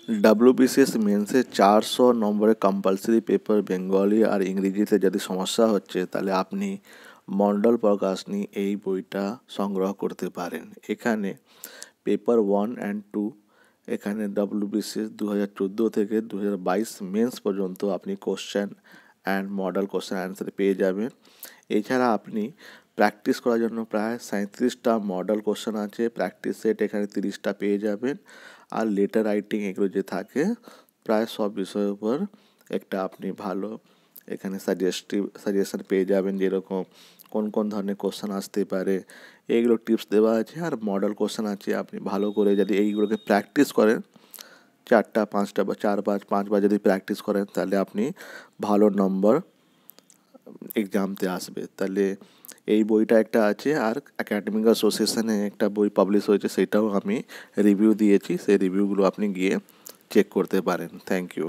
WBCS মেন্সে 400 নম্বরের compulsory paper Bengali আর ইংরেজিতে যদি সমস্যা হচ্ছে তাহলে আপনি মণ্ডল প্রকাশনী এই বইটা সংগ্রহ করতে পারেন। এখানে পেপার 1 অ্যান্ড 2 এখানে WBCS 2014 থেকে 2022 মেন্স পর্যন্ত আপনি question and model question answer পেয়ে যাবেন। এছাড়া আপনি প্র্যাকটিস করার জন্য প্রায় 37টা মডেল কোশ্চেন আছে, প্র্যাকটিস সেট এখানে 30টা পেয়ে যাবেন। আর লেটার রাইটিং এগুলো যে থাকে প্রায় সব বিষয়ের উপর একটা আপনি ভালো এখানে সাজেশন পেয়ে যাবেন, যেরকম কোন কোন ধরনের কোশ্চেন আসতে পারে এইগুলো টিপস দেওয়া আছে। আর মডেল কোশ্চেন আছে, আপনি ভালো করে যদি এইগুলোকে প্র্যাকটিস করেন 4টা 5টা বা 4-5 যদি প্র্যাকটিস করেন তাহলে আপনি ভালো নম্বর এক্সামতে আসবে। তাহলে এই বইটা একটা আছে। আর একাডেমিক অ্যাসোসিয়েশনে একটা বই পাবলিশ হয়েছে, সেটাও আমি রিভিউ দিয়েছি, সেই রিভিউগুলো আপনি গিয়ে চেক করতে পারেন। Thank you.